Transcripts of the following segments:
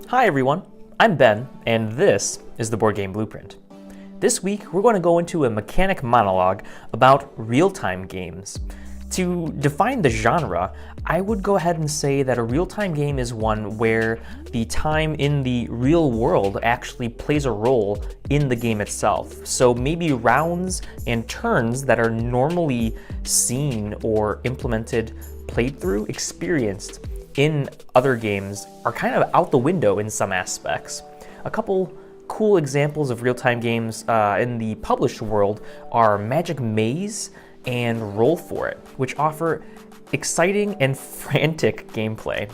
Hi everyone, I'm Ben, and this is the Board Game Blueprint. This week, we're going to go into a mechanic monologue about real-time games. To define the genre, I would go ahead and say that a real-time game is one where the time in the real world actually plays a role in the game itself. So maybe rounds and turns that are normally seen or implemented, played through, experienced in other games are kind of out the window in some aspects. A couple cool examples of real-time games in the published world are Magic Maze and Roll For It, which offer exciting and frantic gameplay.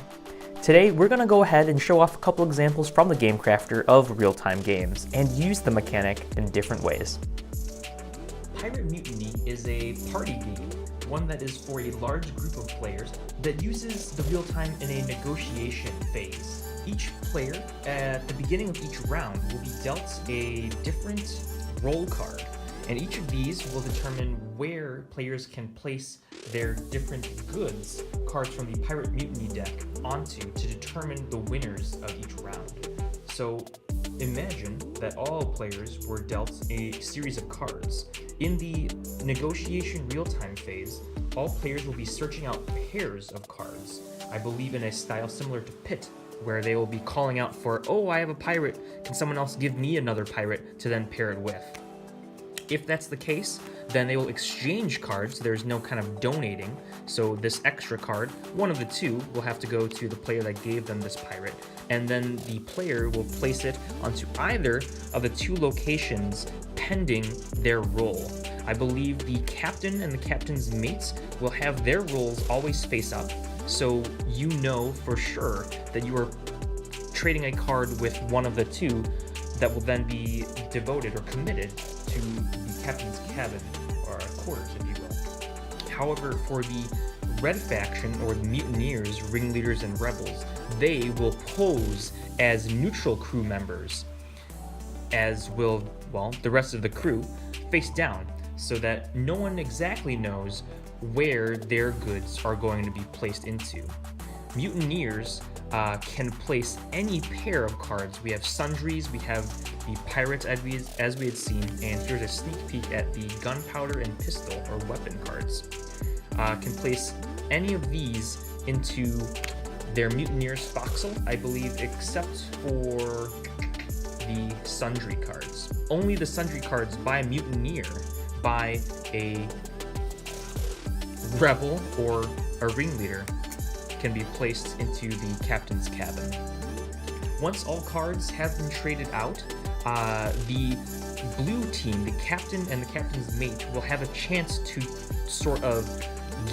Today, we're going to go ahead and show off a couple examples from the Game Crafter of real-time games and use the mechanic in different ways. Pirate Mutiny is a party game, one that is for a large group of players that uses the real-time in a negotiation phase. Each player, at the beginning of each round, will be dealt a different roll card, and each of these will determine where players can place their different goods, cards from the Pirate Mutiny deck, onto to determine the winners of each round. So imagine that all players were dealt a series of cards. In the negotiation real-time phase, all players will be searching out pairs of cards, I believe in a style similar to Pit, where they will be calling out for, oh, I have a pirate, can someone else give me another pirate to then pair it with? If that's the case, then they will exchange cards. There's no kind of donating, so this extra card, one of the two, will have to go to the player that gave them this pirate, and then the player will place it onto either of the two locations pending their roll. I believe the captain and the captain's mates will have their rolls always face up, so you know for sure that you are trading a card with one of the two that will then be devoted or committed to the captain's cabin, or quarters, if you will. However, for the red faction, or the mutineers, ringleaders, and rebels, they will pose as neutral crew members, as will, well, the rest of the crew, face down, so that no one exactly knows where their goods are going to be placed into. Mutineers can place any pair of cards. We have sundries, we have the pirates as we had seen, and here's a sneak peek at the gunpowder and pistol or weapon cards. Can place any of these into their mutineer's foxhole, I believe, except for the sundry cards. Only the sundry cards by a mutineer, by a rebel or a ringleader, can be placed into the captain's cabin. Once all cards have been traded out, the blue team, the captain and the captain's mate, will have a chance to sort of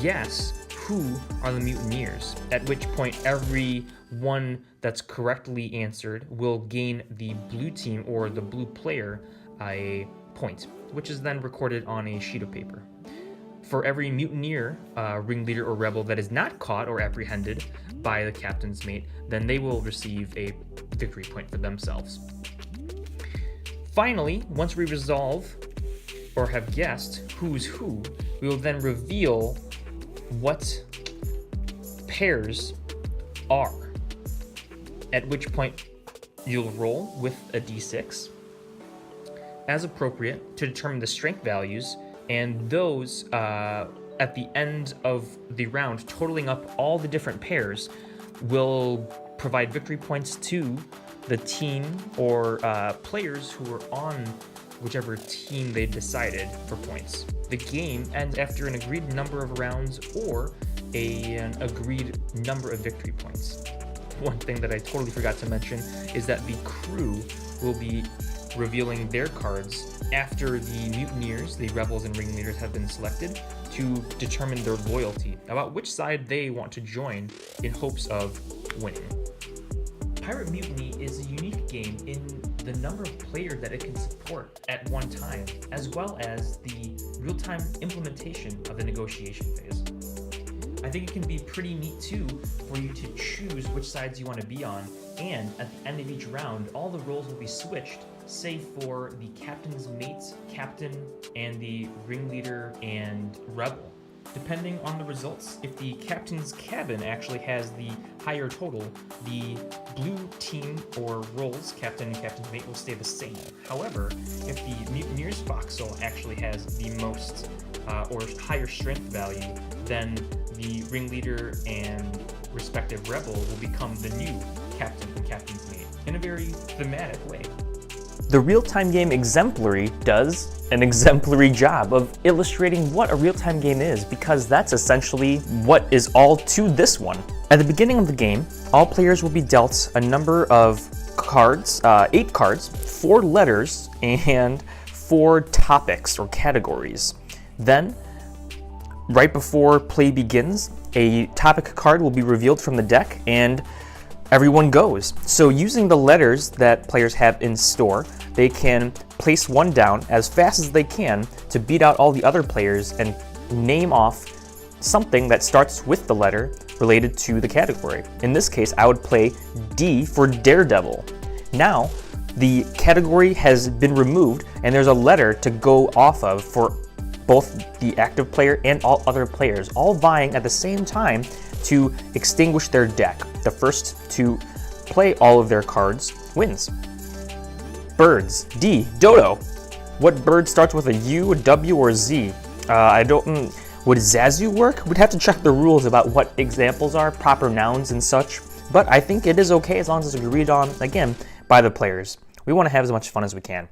guess who are the mutineers, at which point every one that's correctly answered will gain the blue team or the blue player a point, which is then recorded on a sheet of paper. For every mutineer, ringleader, or rebel that is not caught or apprehended by the captain's mate, then they will receive a victory point for themselves. Finally, once we resolve or have guessed who's who, we will then reveal what pairs are, at which point you'll roll with a d6 as appropriate to determine the strength values, and those at the end of the round, totaling up all the different pairs, will provide victory points to the team or players who are on whichever team they decided for points. The game ends after an agreed number of rounds or an agreed number of victory points. One thing that I totally forgot to mention is that the crew will be revealing their cards after the mutineers, the rebels and ringleaders, have been selected to determine their loyalty, about which side they want to join in hopes of winning. Pirate Mutiny is a unique game in the number of players that it can support at one time, as well as the real-time implementation of the negotiation phase. I think it can be pretty neat too for you to choose which sides you want to be on, and at the end of each round, all the roles will be switched, save for the captain's mates, captain, and the ringleader and rebel. Depending on the results, if the captain's cabin actually has the higher total, the blue team or roles, captain and captain's mate, will stay the same. However, if the mutineer's forecastle actually has the most or higher strength value, then the ringleader and respective rebel will become the new captain and captain's mate in a very thematic way. The real-time game Exemplary does an exemplary job of illustrating what a real-time game is, because that's essentially what is all to this one. At the beginning of the game, all players will be dealt a number of cards, 8 cards, 4 letters, and 4 topics or categories. Then, right before play begins, a topic card will be revealed from the deck and everyone goes. So using the letters that players have in store, they can place one down as fast as they can to beat out all the other players and name off something that starts with the letter related to the category. In this case, I would play D for Daredevil. Now, the category has been removed and there's a letter to go off of for both the active player and all other players, all vying at the same time to extinguish their deck. The first to play all of their cards wins. Birds. D. Dodo. What bird starts with a U, a W, or a Z? Would Zazu work? We'd have to check the rules about what examples are, proper nouns and such, but I think it is okay as long as it's agreed on, again, by the players. We want to have as much fun as we can.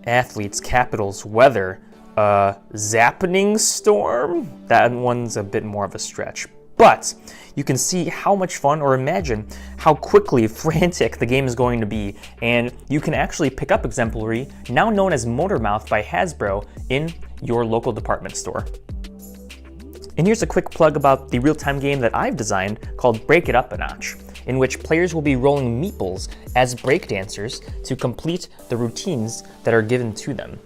Athletes, capitals, weather, Zappening Storm? That one's a bit more of a stretch. But you can see how much fun, or imagine how quickly frantic the game is going to be, and you can actually pick up Exemplary, now known as Motormouth by Hasbro, in your local department store. And here's a quick plug about the real-time game that I've designed called Break It Up a Notch, in which players will be rolling meeples as breakdancers to complete the routines that are given to them.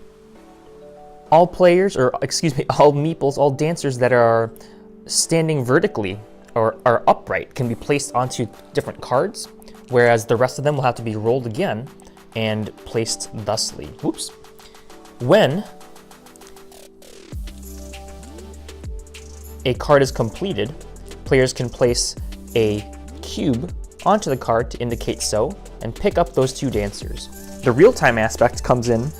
All players, or excuse me, all meeples, all dancers that are standing vertically or are upright can be placed onto different cards, whereas the rest of them will have to be rolled again and placed thusly. Whoops. When a card is completed, players can place a cube onto the card to indicate so, and pick up those 2 dancers. The real-time aspect comes in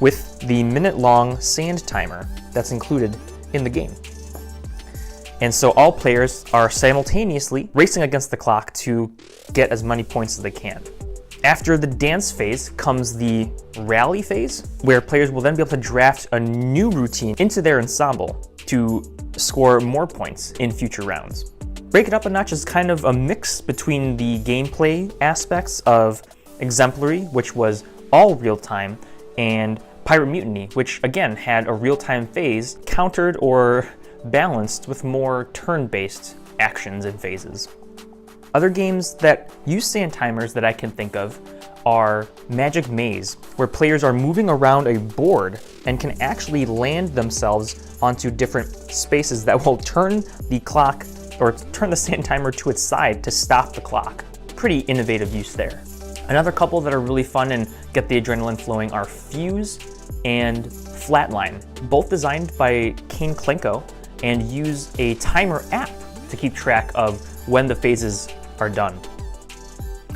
with the minute-long sand timer that's included in the game. And so all players are simultaneously racing against the clock to get as many points as they can. After the dance phase comes the rally phase, where players will then be able to draft a new routine into their ensemble to score more points in future rounds. Break It Up a Notch is kind of a mix between the gameplay aspects of Exemplary, which was all real-time, and Pirate Mutiny, which again had a real-time phase countered or balanced with more turn-based actions and phases. Other games that use sand timers that I can think of are Magic Maze, where players are moving around a board and can actually land themselves onto different spaces that will turn the clock or turn the sand timer to its side to stop the clock. Pretty innovative use there. Another couple that are really fun and get the adrenaline flowing are Fuse and Flatline, both designed by Kane Klenko and use a timer app to keep track of when the phases are done.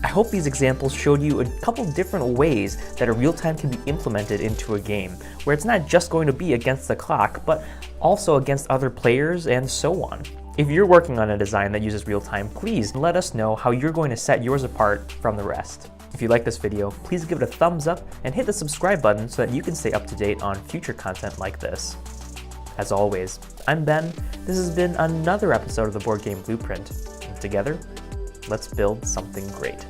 I hope these examples showed you a couple different ways that a real-time can be implemented into a game, where it's not just going to be against the clock, but also against other players and so on. If you're working on a design that uses real-time, please let us know how you're going to set yours apart from the rest. If you like this video, please give it a thumbs up and hit the subscribe button so that you can stay up to date on future content like this. As always, I'm Ben. This has been another episode of the Board Game Blueprint. And together, let's build something great.